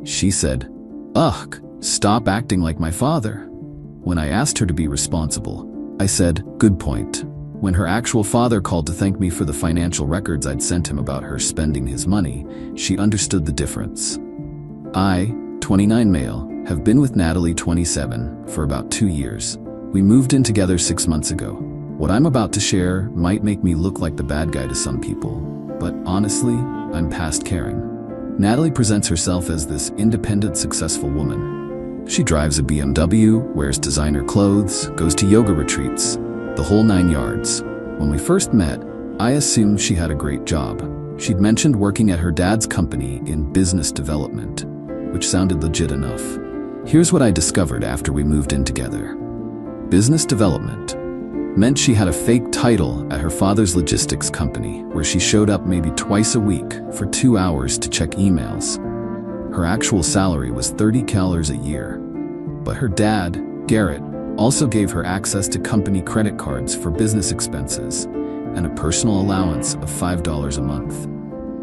She said, "Ugh, stop acting like my father." When I asked her to be responsible, I said, "Good point." When her actual father called to thank me for the financial records I'd sent him about her spending his money, she understood the difference. I, 29 male, have been with Natalie, 27, for about 2 years. We moved in together 6 months ago. What I'm about to share might make me look like the bad guy to some people, but honestly, I'm past caring. Natalie presents herself as this independent, successful woman. She drives a BMW, wears designer clothes, goes to yoga retreats, the whole 9 yards. When we first met, I assumed she had a great job. She'd mentioned working at her dad's company in business development, which sounded legit enough. Here's what I discovered after we moved in together. Business development meant she had a fake title at her father's logistics company, where she showed up maybe twice a week for 2 hours to check emails. Her actual salary was $30,000 a year. But her dad, Garrett, also gave her access to company credit cards for business expenses and a personal allowance of $5 a month.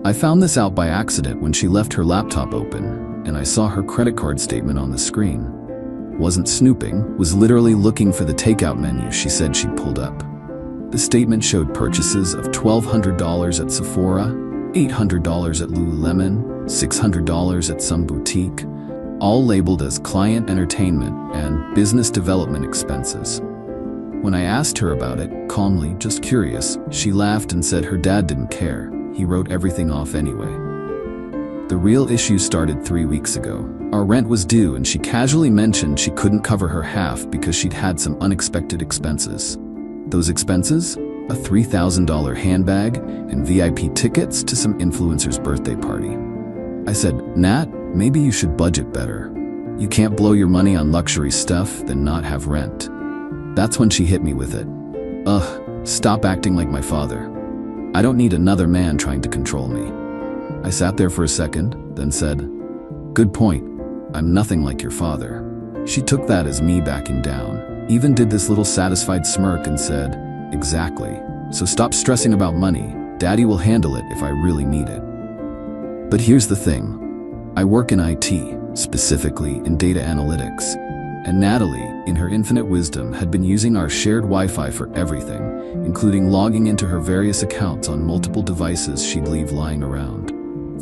I found this out by accident when she left her laptop open, and I saw her credit card statement on the screen. Wasn't snooping, was literally looking for the takeout menu she said she'd pulled up. The statement showed purchases of $1,200 at Sephora, $800 at Lululemon, $600 at some boutique, all labeled as client entertainment and business development expenses. When I asked her about it, calmly, just curious, she laughed and said her dad didn't care. He wrote everything off anyway. The real issue started 3 weeks ago. Our rent was due and she casually mentioned she couldn't cover her half because she'd had some unexpected expenses. Those expenses? A $3,000 handbag and VIP tickets to some influencer's birthday party. I said, "Nat, maybe you should budget better. You can't blow your money on luxury stuff, then not have rent." That's when she hit me with it. "Ugh, stop acting like my father. I don't need another man trying to control me." I sat there for a second, then said, "Good point. I'm nothing like your father." She took that as me backing down, even did this little satisfied smirk and said, "Exactly. So stop stressing about money. Daddy will handle it if I really need it." But here's the thing. I work in IT, specifically in data analytics, and Natalie, in her infinite wisdom, had been using our shared Wi-Fi for everything, including logging into her various accounts on multiple devices she'd leave lying around.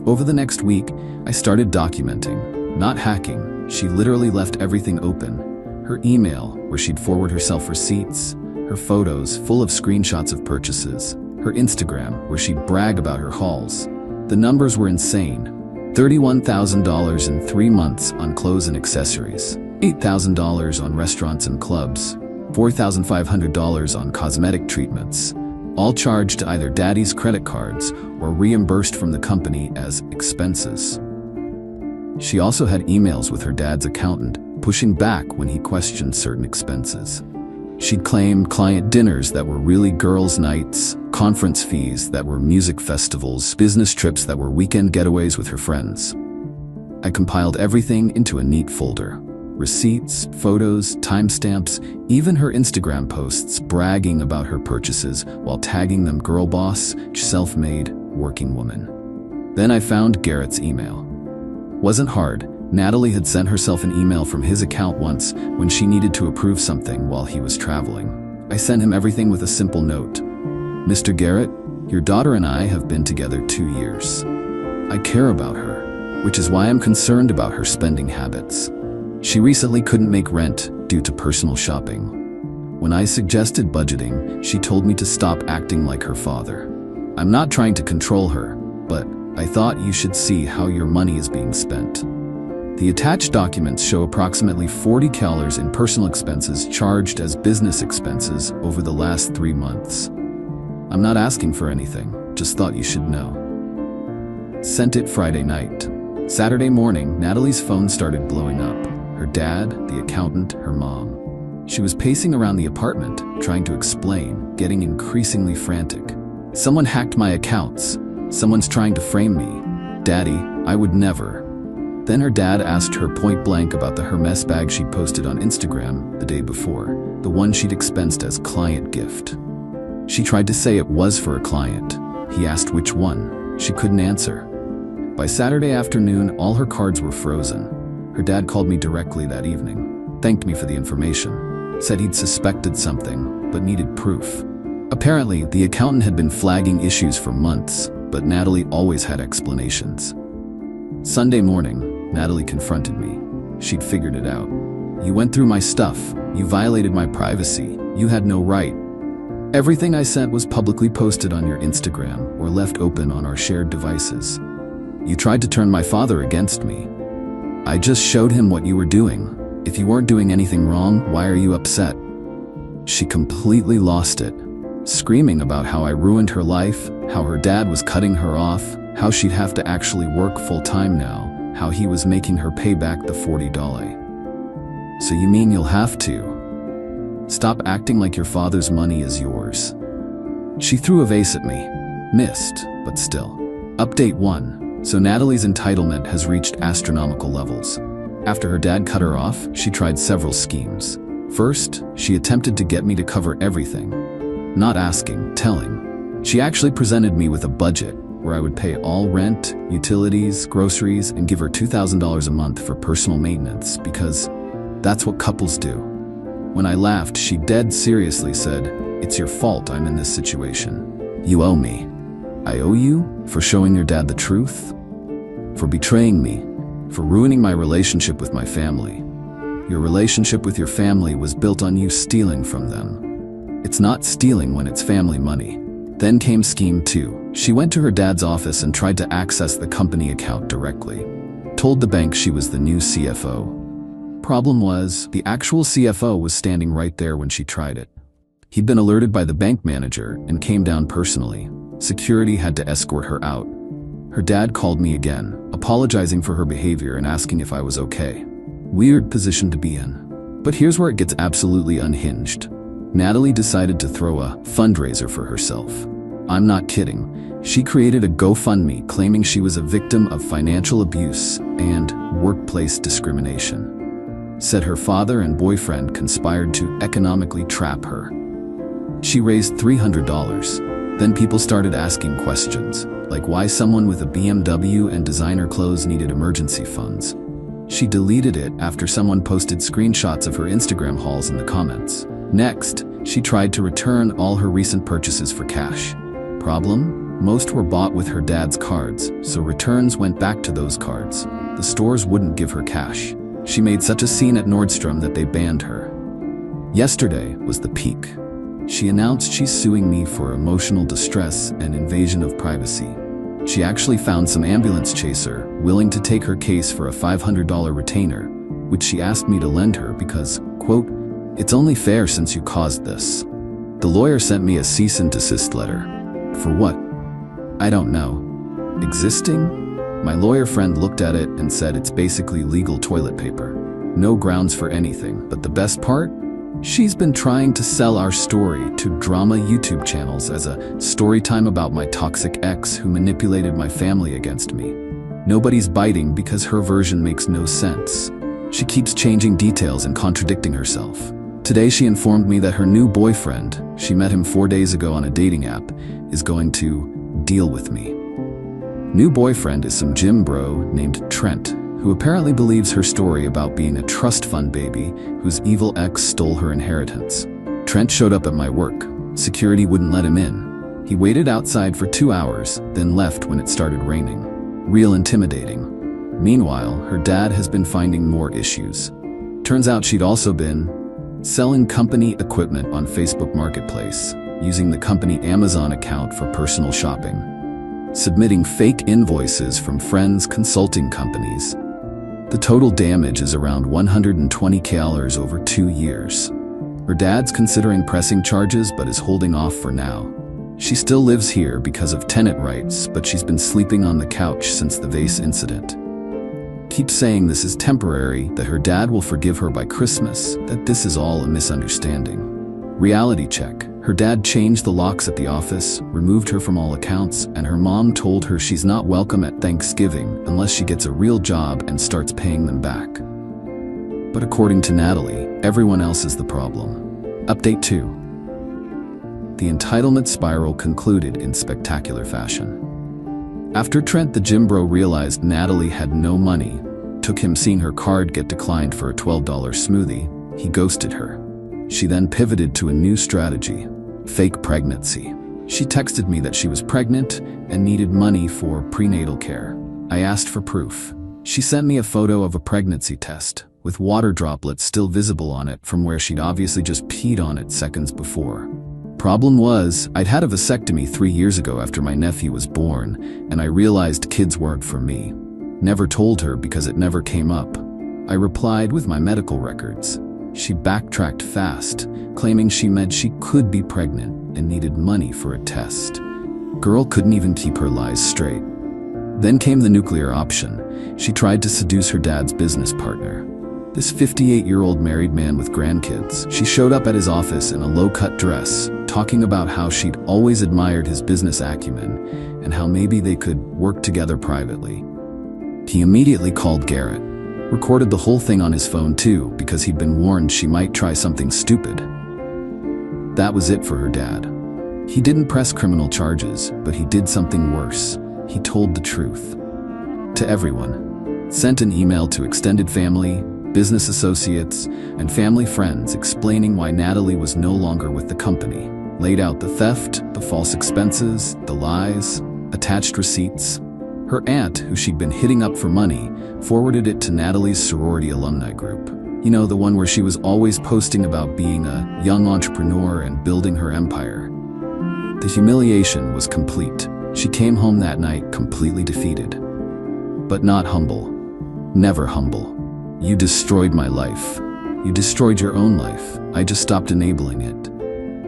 Over the next week, I started documenting, not hacking. She literally left everything open. Her email, where she'd forward herself receipts, her photos full of screenshots of purchases, her Instagram, where she'd brag about her hauls. The numbers were insane. $31,000 in 3 months on clothes and accessories, $8,000 on restaurants and clubs, $4,500 on cosmetic treatments, all charged to either daddy's credit cards or reimbursed from the company as expenses. She also had emails with her dad's accountant, pushing back when he questioned certain expenses. She'd claimed client dinners that were really girls' nights, conference fees that were music festivals, business trips that were weekend getaways with her friends. I compiled everything into a neat folder. Receipts, photos, timestamps, even her Instagram posts bragging about her purchases while tagging them girl boss, self-made, working woman. Then I found Garrett's email. Wasn't hard. Natalie had sent herself an email from his account once when she needed to approve something while he was traveling. I sent him everything with a simple note. "Mr. Garrett, your daughter and I have been together 2 years. I care about her, which is why I'm concerned about her spending habits. She recently couldn't make rent due to personal shopping. When I suggested budgeting, she told me to stop acting like her father. I'm not trying to control her, but I thought you should see how your money is being spent." The attached documents show approximately $40,000 in personal expenses charged as business expenses over the last 3 months. I'm not asking for anything, just thought you should know. Sent it Friday night. Saturday morning, Natalie's phone started blowing up. Her dad, the accountant, her mom. She was pacing around the apartment, trying to explain, getting increasingly frantic. "Someone hacked my accounts. Someone's trying to frame me. Daddy, I would never." Then her dad asked her point blank about the Hermes bag she'd posted on Instagram the day before, the one she'd expensed as client gift. She tried to say it was for a client. He asked which one. She couldn't answer. By Saturday afternoon, all her cards were frozen. Her dad called me directly that evening, thanked me for the information, said he'd suspected something, but needed proof. Apparently, the accountant had been flagging issues for months, but Natalie always had explanations. Sunday morning, Natalie confronted me. She'd figured it out. You went through my stuff. You violated my privacy. You had no right. Everything I sent was publicly posted on your Instagram or left open on our shared devices. You tried to turn my father against me. I just showed him what you were doing. If you weren't doing anything wrong, why are you upset? She completely lost it, screaming about how I ruined her life, how her dad was cutting her off, how she'd have to actually work full-time now, how he was making her pay back the $40. So you mean you'll have to? Stop acting like your father's money is yours. She threw a vase at me. Missed, but still. Update 1. So Natalie's entitlement has reached astronomical levels. After her dad cut her off, she tried several schemes. First, she attempted to get me to cover everything. Not asking, telling. She actually presented me with a budget where I would pay all rent, utilities, groceries, and give her $2,000 a month for personal maintenance because that's what couples do. When I laughed, she dead seriously said, "It's your fault I'm in this situation. You owe me." I owe you? For showing your dad the truth? For betraying me? For ruining my relationship with my family? Your relationship with your family was built on you stealing from them. It's not stealing when it's family money. Then came scheme 2. She went to her dad's office and tried to access the company account directly. Told the bank she was the new CFO. Problem was, the actual CFO was standing right there when she tried it. He'd been alerted by the bank manager and came down personally. Security had to escort her out. Her dad called me again, apologizing for her behavior and asking if I was okay. Weird position to be in. But here's where it gets absolutely unhinged. Natalie decided to throw a fundraiser for herself. I'm not kidding. She created a GoFundMe claiming she was a victim of financial abuse and workplace discrimination. Said her father and boyfriend conspired to economically trap her. She raised $300. Then people started asking questions, like why someone with a BMW and designer clothes needed emergency funds. She deleted it after someone posted screenshots of her Instagram hauls in the comments. Next, she tried to return all her recent purchases for cash. Problem? Most were bought with her dad's cards, so returns went back to those cards. The stores wouldn't give her cash. She made such a scene at Nordstrom that they banned her. Yesterday was the peak. She announced she's suing me for emotional distress and invasion of privacy. She actually found some ambulance chaser willing to take her case for a $500 retainer, which she asked me to lend her because, quote, "It's only fair since you caused this." The lawyer sent me a cease and desist letter. For what? I don't know. Existing? My lawyer friend looked at it and said it's basically legal toilet paper. No grounds for anything, but the best part? She's been trying to sell our story to drama YouTube channels as a story time about my toxic ex who manipulated my family against me. Nobody's biting because her version makes no sense. She keeps changing details and contradicting herself. Today she informed me that her new boyfriend, she met him 4 days ago on a dating app, is going to deal with me. New boyfriend is some gym bro named Trent, who apparently believes her story about being a trust fund baby whose evil ex stole her inheritance. Trent showed up at my work. Security wouldn't let him in. He waited outside for 2 hours, then left when it started raining. Real intimidating. Meanwhile, her dad has been finding more issues. Turns out she'd also been selling company equipment on Facebook Marketplace, using the company Amazon account for personal shopping, submitting fake invoices from friends' consulting companies. The total damage is around $120,000 over 2 years. Her dad's considering pressing charges but is holding off for now. She still lives here because of tenant rights, but she's been sleeping on the couch since the vase incident. Keeps saying this is temporary, that her dad will forgive her by Christmas, that this is all a misunderstanding. Reality check. Her dad changed the locks at the office, removed her from all accounts, and her mom told her she's not welcome at Thanksgiving unless she gets a real job and starts paying them back. But according to Natalie, everyone else is the problem. Update 2. The entitlement spiral concluded in spectacular fashion. After Trent the gym bro realized Natalie had no money, took him seeing her card get declined for a $12 smoothie, he ghosted her. She then pivoted to a new strategy: fake pregnancy. She texted me that she was pregnant and needed money for prenatal care. I asked for proof. She sent me a photo of a pregnancy test, with water droplets still visible on it from where she'd obviously just peed on it seconds before. Problem was, I'd had a vasectomy 3 years ago after my nephew was born, and I realized kids weren't for me. Never told her because it never came up. I replied with my medical records. She backtracked fast, claiming she meant she could be pregnant and needed money for a test. Girl couldn't even keep her lies straight. Then came the nuclear option. She tried to seduce her dad's business partner. This 58-year-old married man with grandkids. She showed up at his office in a low-cut dress, talking about how she'd always admired his business acumen and how maybe they could work together privately. He immediately called Garrett, recorded the whole thing on his phone too because he'd been warned she might try something stupid. That was it for her dad. He didn't press criminal charges, but he did something worse. He told the truth. To everyone. Sent an email to extended family, business associates, and family friends explaining why Natalie was no longer with the company. Laid out the theft, the false expenses, the lies, attached receipts. Her aunt, who she'd been hitting up for money, forwarded it to Natalie's sorority alumni group. You know, the one where she was always posting about being a young entrepreneur and building her empire. The humiliation was complete. She came home that night completely defeated. But not humble. Never humble. You destroyed my life. You destroyed your own life. I just stopped enabling it.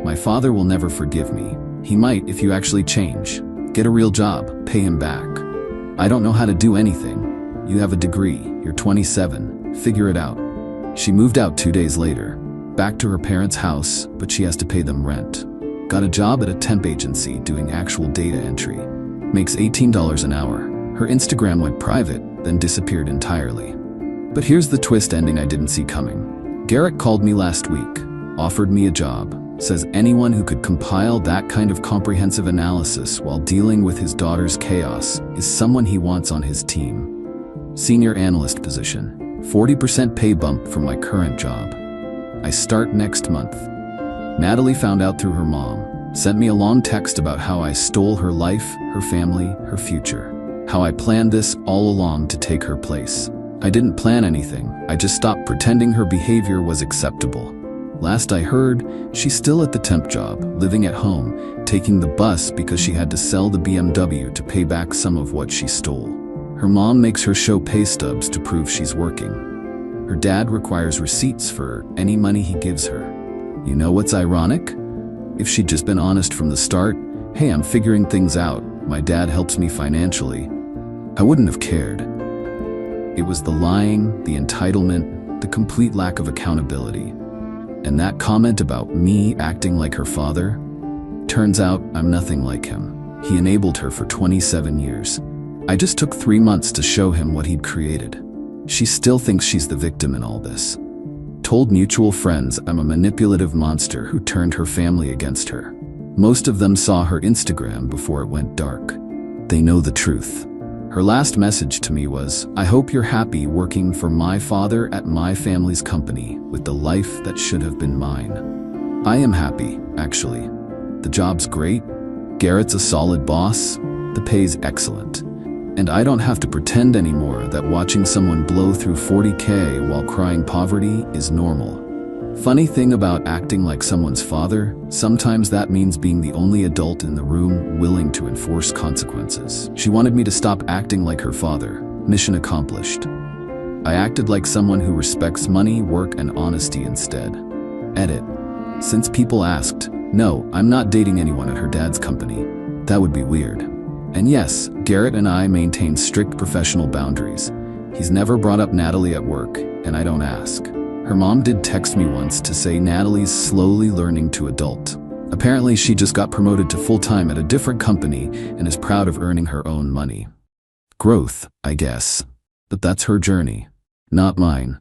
My father will never forgive me. He might if you actually change. Get a real job, pay him back. I don't know how to do anything. You have a degree, you're 27, figure it out. She moved out 2 days later, back to her parents' house, but she has to pay them rent. Got a job at a temp agency doing actual data entry. Makes $18 an hour. Her Instagram went private, then disappeared entirely. But here's the twist ending I didn't see coming. Garrett called me last week, offered me a job, says anyone who could compile that kind of comprehensive analysis while dealing with his daughter's chaos is someone he wants on his team. Senior analyst position, 40% pay bump from my current job. I start next month. Natalie found out through her mom, sent me a long text about how I stole her life, her family, her future. How I planned this all along to take her place. I didn't plan anything, I just stopped pretending her behavior was acceptable. Last I heard, she's still at the temp job, living at home, taking the bus because she had to sell the BMW to pay back some of what she stole. Her mom makes her show pay stubs to prove she's working. Her dad requires receipts for any money he gives her. You know what's ironic? If she'd just been honest from the start, hey, I'm figuring things out, my dad helps me financially, I wouldn't have cared. It was the lying, the entitlement, the complete lack of accountability. And that comment about me acting like her father? Turns out I'm nothing like him. He enabled her for 27 years. I just took 3 months to show him what he'd created. She still thinks she's the victim in all this. Told mutual friends I'm a manipulative monster who turned her family against her. Most of them saw her Instagram before it went dark. They know the truth. Her last message to me was, I hope you're happy working for my father at my family's company with the life that should have been mine. I am happy, actually. The job's great, Garrett's a solid boss, the pay's excellent. And I don't have to pretend anymore that watching someone blow through $40K while crying poverty is normal. Funny thing about acting like someone's father, sometimes that means being the only adult in the room willing to enforce consequences. She wanted me to stop acting like her father. Mission accomplished. I acted like someone who respects money, work, and honesty instead. Edit. Since people asked, no, I'm not dating anyone at her dad's company. That would be weird. And yes, Garrett and I maintain strict professional boundaries. He's never brought up Natalie at work, and I don't ask. Her mom did text me once to say Natalie's slowly learning to adult. Apparently she just got promoted to full-time at a different company and is proud of earning her own money. Growth, I guess. But that's her journey, not mine.